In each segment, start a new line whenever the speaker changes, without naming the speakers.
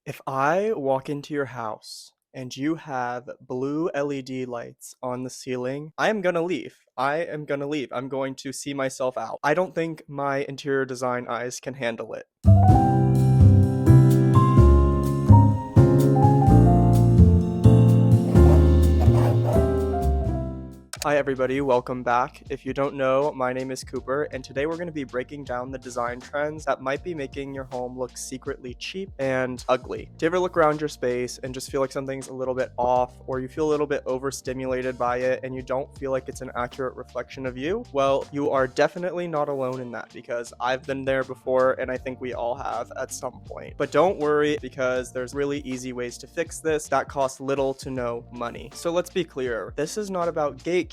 If I walk into your house and you have blue LED lights on the ceiling, I am gonna leave. I am gonna leave. I'm going to see myself out. I don't think my interior design eyes can handle it. Hi everybody, welcome back. If you don't know, my name is Cooper, and today we're going to be breaking down the design trends that might be making your home look secretly cheap and ugly. Do you ever look around your space and just feel like something's a little bit off, or you feel a little bit overstimulated by it and you don't feel like it's an accurate reflection of you? Well, you are definitely not alone in that, because I've been there before and I think we all have at some point. But don't worry, because there's really easy ways to fix this that cost little to no money. So let's be clear, this is not about gatekeeping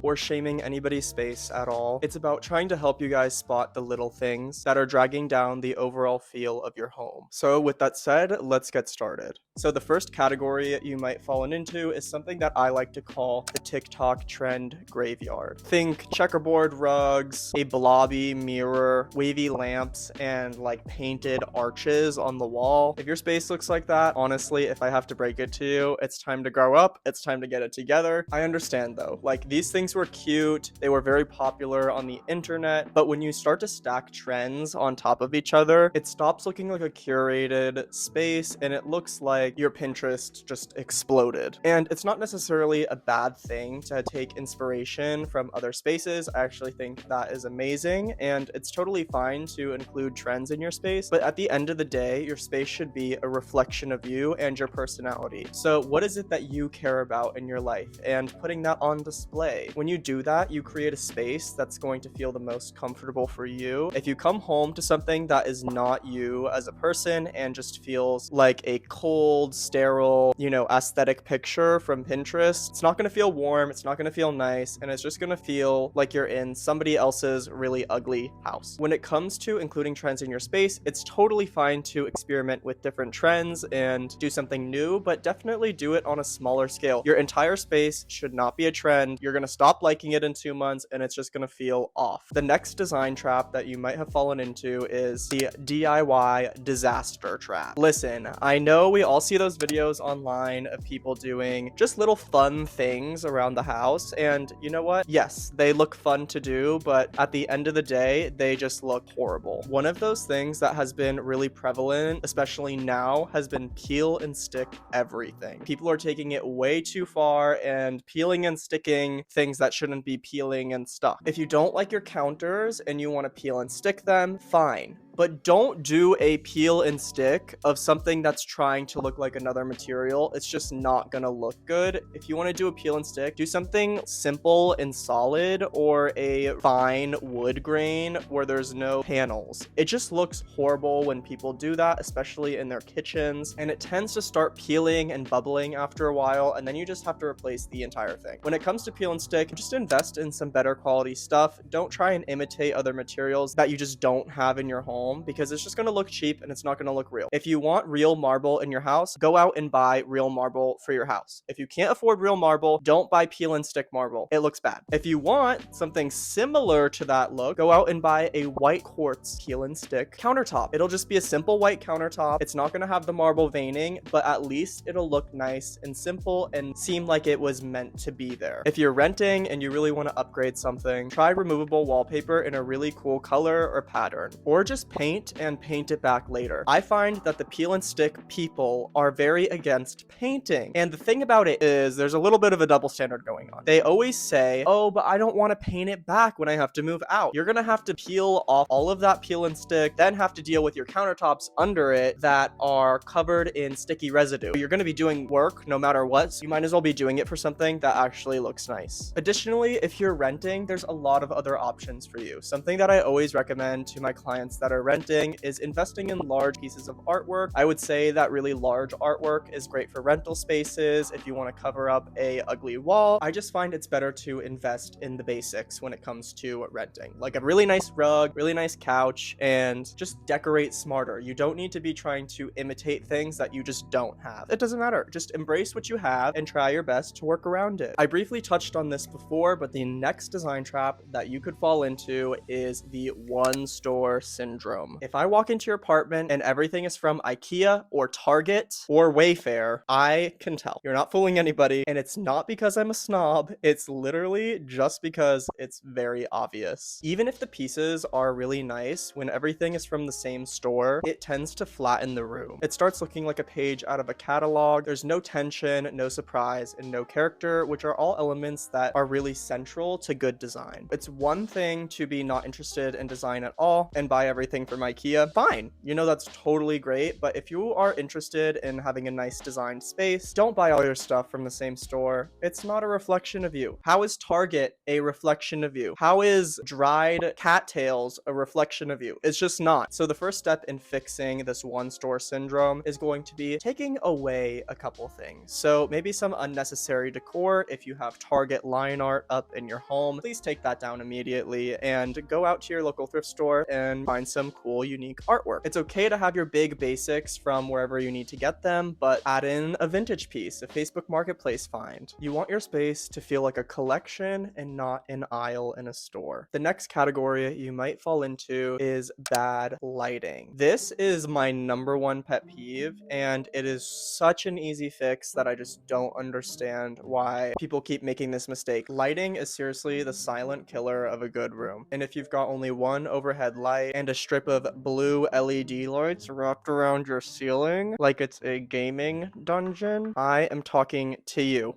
or shaming anybody's space at all. It's about trying to help you guys spot the little things that are dragging down the overall feel of your home. So with that said, let's get started. So the first category you might fall into is something that I like to call the TikTok trend graveyard. Think checkerboard rugs, a blobby mirror, wavy lamps, and like painted arches on the wall. If your space looks like that, honestly, if I have to break it to you, it's time to grow up. It's time to get it together. I understand though, like these things were cute. They were very popular on the internet, but when you start to stack trends on top of each other, it stops looking like a curated space and it looks like your Pinterest just exploded. And it's not necessarily a bad thing to take inspiration from other spaces. I actually think that is amazing, and it's totally fine to include trends in your space. But at the end of the day, your space should be a reflection of you and your personality. So what is it that you care about in your life? And putting that on display. When you do that, you create a space that's going to feel the most comfortable for you. If you come home to something that is not you as a person and just feels like a cold, sterile, aesthetic picture from Pinterest, it's not going to feel warm, it's not going to feel nice, and it's just going to feel like you're in somebody else's really ugly house. When it comes to including trends in your space, it's totally fine to experiment with different trends and do something new, but definitely do it on a smaller scale. Your entire space should not be a trend. You're going to stop liking it in 2 months and it's just going to feel off. The next design trap that you might have fallen into is the DIY disaster trap. Listen, I know we all see those videos online of people doing just little fun things around the house, and you know what? Yes, they look fun to do, but at the end of the day, they just look horrible. One of those things that has been really prevalent, especially now, has been peel and stick everything. People are taking it way too far and peeling and sticking things that shouldn't be peeling and stuck. If you don't like your counters and you want to peel and stick them, fine. But don't do a peel and stick of something that's trying to look like another material. It's just not gonna look good. If you want to do a peel and stick, do something simple and solid, or a fine wood grain where there's no panels. It just looks horrible when people do that, especially in their kitchens, and it tends to start peeling and bubbling after a while, and then you just have to replace the entire thing. When it comes to peel and stick, just invest in some better quality stuff. Don't try and imitate other materials that you just don't have in your home, because it's just going to look cheap and it's not going to look real. If you want real marble in your house, go out and buy real marble for your house. If you can't afford real marble, don't buy peel and stick marble. It looks bad. If you want something similar to that look, go out and buy a white quartz peel and stick countertop. It'll just be a simple white countertop. It's not going to have the marble veining, but at least it'll look nice and simple and seem like it was meant to be there. If you're renting and you really want to upgrade something, try removable wallpaper in a really cool color or pattern, or just paint and paint it back later. I find that the peel and stick people are very against painting. And the thing about it is there's a little bit of a double standard going on. They always say, oh, but I don't want to paint it back when I have to move out. You're going to have to peel off all of that peel and stick, then have to deal with your countertops under it that are covered in sticky residue. You're going to be doing work no matter what, so you might as well be doing it for something that actually looks nice. Additionally, if you're renting, there's a lot of other options for you. Something that I always recommend to my clients that are renting is investing in large pieces of artwork. I would say that really large artwork is great for rental spaces if you want to cover up a ugly wall. I just find it's better to invest in the basics when it comes to renting, like a really nice rug, really nice couch, and just decorate smarter. You don't need to be trying to imitate things that you just don't have. It doesn't matter. Just embrace what you have and try your best to work around it. I briefly touched on this before, but the next design trap that you could fall into is the one store syndrome. syndrome. If I walk into your apartment and everything is from IKEA or Target or Wayfair, I can tell. You're not fooling anybody, and it's not because I'm a snob. It's literally just because it's very obvious. Even if the pieces are really nice, when everything is from the same store, it tends to flatten the room. It starts looking like a page out of a catalog. There's no tension, no surprise, and no character, which are all elements that are really central to good design. It's one thing to be not interested in design at all and buy everything from IKEA. Fine, you know, that's totally great, but if you are interested in having a nice designed space, don't buy all your stuff from the same store. It's not a reflection of you. How is Target a reflection of you? How is dried cattails a reflection of you? It's just not. So the first step in fixing this one store syndrome is going to be taking away a couple things. So maybe some unnecessary decor. If you have Target line art up in your home, please take that down immediately and go out to your local thrift store and find some cool, unique artwork. It's okay to have your big basics from wherever you need to get them, but add in a vintage piece, a Facebook Marketplace find. You want your space to feel like a collection and not an aisle in a store. The next category you might fall into is bad lighting. This is my number one pet peeve, and it is such an easy fix that I just don't understand why people keep making this mistake. Lighting is seriously the silent killer of a good room. And if you've got only one overhead light and a strip of blue LED lights wrapped around your ceiling like it's a gaming dungeon, I am talking to you.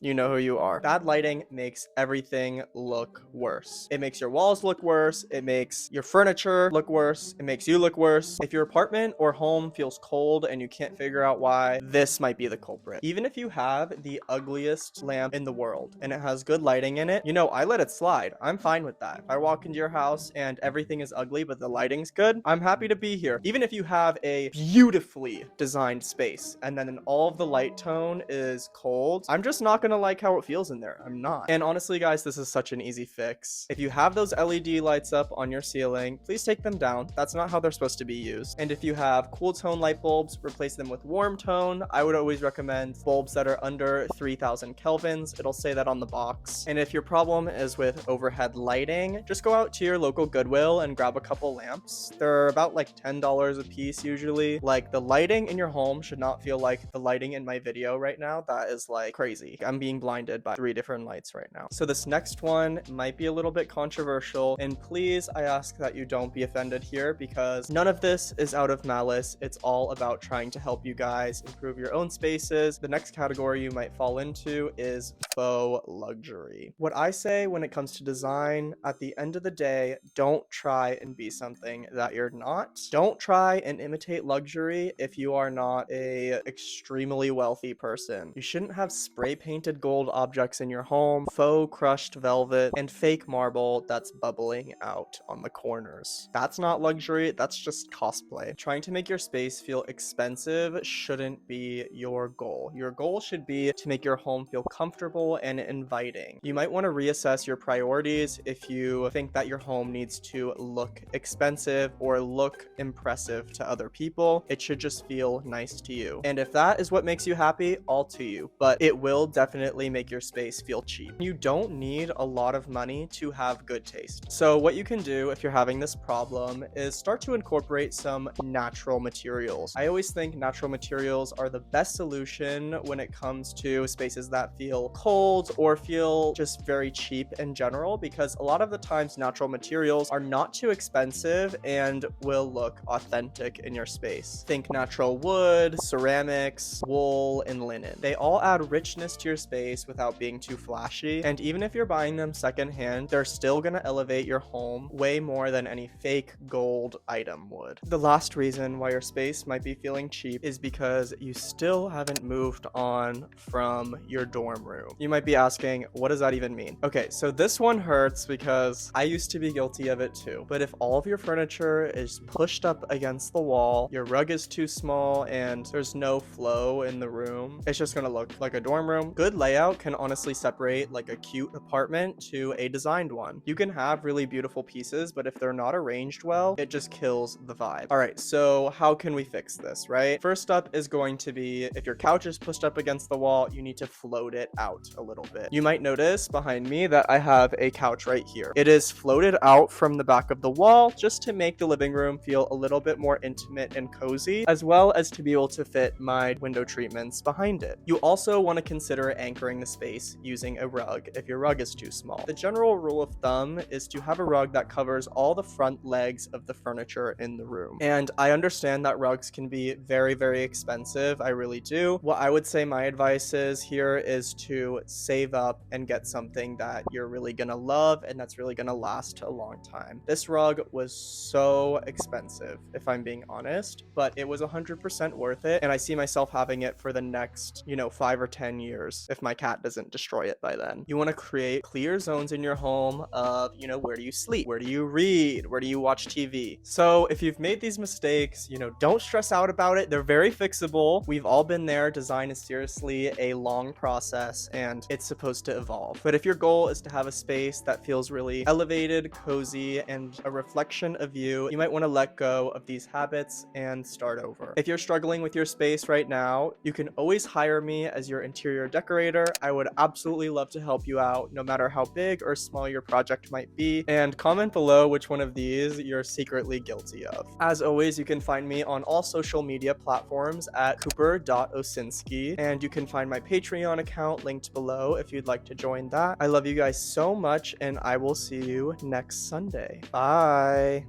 You know who you are. Bad lighting makes everything look worse. It makes your walls look worse. It makes your furniture look worse. It makes you look worse. If your apartment or home feels cold and you can't figure out why, this might be the culprit. Even if you have the ugliest lamp in the world and it has good lighting in it, you know, I let it slide. I'm fine with that. If I walk into your house and everything is ugly but the lighting's good, I'm happy to be here. Even if you have a beautifully designed space and then all of the light tone is cold, I'm just not gonna like how it feels in there. I'm not. And honestly, guys, this is such an easy fix. If you have those LED lights up on your ceiling, please take them down. That's not how they're supposed to be used. And if you have cool tone light bulbs, replace them with warm tone. I would always recommend bulbs that are under 3000 kelvins. It'll say that on the box. And if your problem is with overhead lighting, just go out to your local Goodwill and grab a couple lamps. They're about like $10 a piece usually. Like, the lighting in your home should not feel like the lighting in my video right now. That is like crazy. I'm being blinded by 3 different lights right now. So this next one might be a little bit controversial, and please, I ask that you don't be offended here, because none of this is out of malice. It's all about trying to help you guys improve your own spaces. The next category you might fall into is faux luxury. What I say when it comes to design, at the end of the day, don't try and be something that you're not. Don't try and imitate luxury if you are not a extremely wealthy person. You shouldn't have spray painted gold objects in your home, faux crushed velvet, and fake marble that's bubbling out on the corners. That's not luxury, that's just cosplay. Trying to make your space feel expensive shouldn't be your goal. Your goal should be to make your home feel comfortable and inviting. You might want to reassess your priorities if you think that your home needs to look expensive or look impressive to other people. It should just feel nice to you. And if that is what makes you happy, all to you. But it will definitely make your space feel cheap. You don't need a lot of money to have good taste. So what you can do if you're having this problem is start to incorporate some natural materials. I always think natural materials are the best solution when it comes to spaces that feel cold or feel just very cheap in general, because a lot of the times natural materials are not too expensive and will look authentic in your space. Think natural wood, ceramics, wool, and linen. They all add richness to your space without being too flashy, and even if you're buying them secondhand, they're still gonna elevate your home way more than any fake gold item would. The last reason why your space might be feeling cheap is because you still haven't moved on from your dorm room. You might be asking, what does that even mean? Okay, so this one hurts because I used to be guilty of it too. But if all of your furniture is pushed up against the wall, your rug is too small, and there's no flow in the room, it's just gonna look like a dorm room. Good layout can honestly separate like a cute apartment to a designed one. You can have really beautiful pieces, but if they're not arranged well, it just kills the vibe. All right, so how can we fix this, right? First up is going to be, if your couch is pushed up against the wall, you need to float it out. just a little bit. You might notice behind me that I have a couch right here. It is floated out from the back of the wall just to make the living room feel a little bit more intimate and cozy, as well as to be able to fit my window treatments behind it. You also want to consider anchoring the space using a rug if your rug is too small. The general rule of thumb is to have a rug that covers all the front legs of the furniture in the room. And I understand that rugs can be very, very expensive. I really do. What I would say my advice is here is to save up and get something that you're really gonna love and that's really gonna last a long time. This rug was so expensive, if I'm being honest, but it was 100% worth it. And I see myself having it for the next, 5 or 10 years if my cat doesn't destroy it by then. You want to create clear zones in your home of, where do you sleep? Where do you read? Where do you watch TV? So if you've made these mistakes, don't stress out about it. They're very fixable. We've all been there. Design is seriously a long process and it's supposed to evolve. But if your goal is to have a space that feels really elevated, cozy, and a reflection of you, you might want to let go of these habits and start over. If you're struggling with your space right now, you can always hire me as your interior decorator. I would absolutely love to help you out, no matter how big or small your project might be. And comment below which one of these you're secretly guilty of. As always, you can find me on all social media platforms at cooper.osinski, and you can find my Patreon account linked below if you'd like to join that. I love you guys so much, and I will see you next Sunday. Bye.